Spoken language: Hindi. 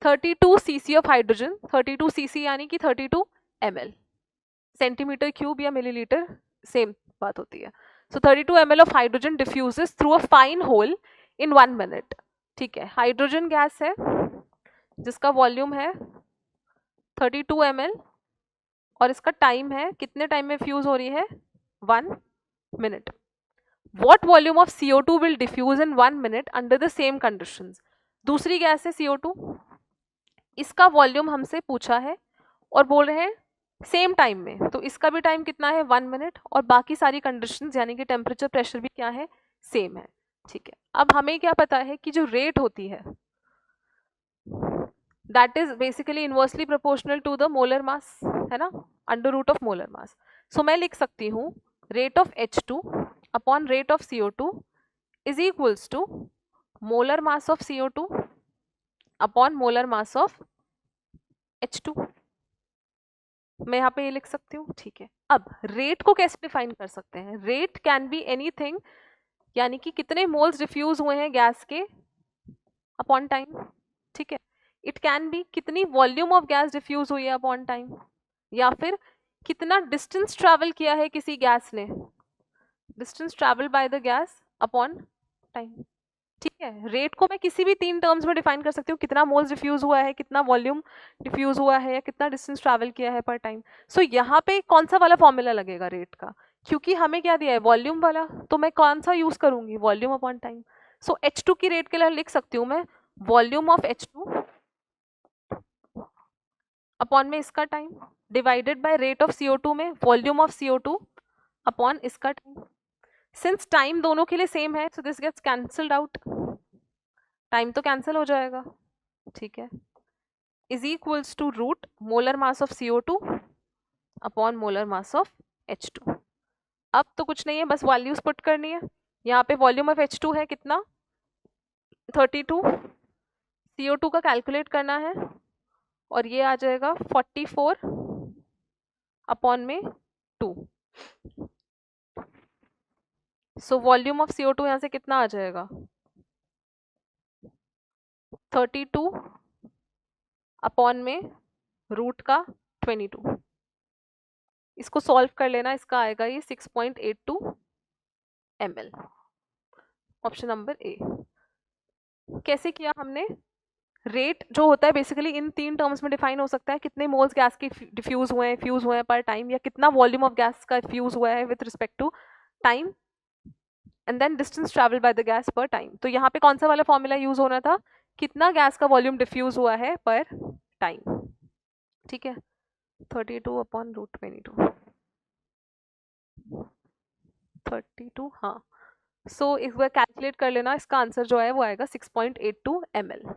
32 cc ऑफ हाइड्रोजन, 32 cc यानी कि 32 ml, सेंटीमीटर क्यूब या मिलीलीटर सेम बात होती है। So 32 ml of hydrogen diffuses through a fine hole in 1 minute. ठीक है, हाइड्रोजन गैस है जिसका वॉल्यूम है 32 ml और इसका टाइम है, कितने टाइम में फ्यूज हो रही है, 1 minute. What volume of CO2 will diffuse in 1 minute under the same conditions? दूसरी गैस है CO2, इसका वॉल्यूम हमसे पूछा है और बोल रहे हैं सेम टाइम में, तो इसका भी टाइम कितना है, 1 मिनट, और बाकी सारी कंडीशंस यानी कि टेम्परेचर प्रेशर भी क्या है, सेम है। ठीक है, अब हमें क्या पता है कि जो रेट होती है that is basically inversely proportional to the molar mass, है ना, under root of molar mass. So मैं लिख सकती हूँ rate of H2 upon rate of CO2 is equals to molar mass of CO2 upon molar mass of H2। मैं यहाँ पे ये लिख सकती हूँ। ठीक है, अब रेट को कैसे डिफाइन कर सकते हैं, रेट कैन बी एनीथिंग, यानी कि कितने मोल्स डिफ्यूज हुए हैं गैस के अपॉन टाइम। ठीक है, इट कैन बी कितनी वॉल्यूम ऑफ गैस डिफ्यूज हुई है अपॉन टाइम, या फिर कितना डिस्टेंस ट्रैवल किया है किसी गैस ने, distance travel by the gas upon time. ठीक है, रेट को मैं किसी भी 3 टर्म्स में डिफाइन कर सकती हूँ, कितना मोल्स डिफ्यूज हुआ है, कितना वॉल्यूम डिफ्यूज हुआ है, या कितना डिस्टेंस ट्रैवल किया है पर टाइम। सो यहाँ पे कौन सा वाला फॉर्मूला लगेगा रेट का, क्योंकि हमें क्या दिया है, वॉल्यूम वाला, तो मैं कौन सा यूज करूंगी, वॉल्यूम अपॉन टाइम। सो H2 की रेट के लिए लिख सकती हूँ मैं वॉल्यूम ऑफ H2 अपॉन में इसका time divided by rate of CO2 में वॉल्यूम ऑफ CO2 अपॉन इसका टाइम। सिंस टाइम दोनों के लिए सेम है, so this gets cancelled out, time तो कैंसिल हो जाएगा। ठीक है, is equals to root molar mass of CO2 upon molar mass of H2। अब तो कुछ नहीं है, बस वैल्यूज पुट करनी है। यहाँ पे वॉल्यूम ऑफ H2 है कितना, 32, CO2 का कैलकुलेट करना है और ये आ जाएगा 44 अपॉन में 2। सो वॉल्यूम ऑफ CO2 यहाँ से कितना आ जाएगा, 32 अपॉन में रूट का 22। इसको सॉल्व कर लेना, इसका आएगा ये 6.82 ml, ऑप्शन नंबर ए। कैसे किया हमने, रेट जो होता है बेसिकली इन 3 टर्म्स में डिफाइन हो सकता है, कितने मोल्स गैस की डिफ्यूज हुए हैं पर टाइम, या कितना वॉल्यूम ऑफ गैस का फ्यूज हुआ है with respect to time, and then distance travel by the gas पर टाइम। तो यहाँ पे कौन सा वाला फॉर्मूला यूज होना था, कितना गैस का वॉल्यूम डिफ्यूज हुआ है पर टाइम। ठीक है, 32 अपॉन रूट 22, 32, हाँ। सो इस बार कैलकुलेट कर लेना, इसका आंसर जो है वो आएगा 6.82 ml।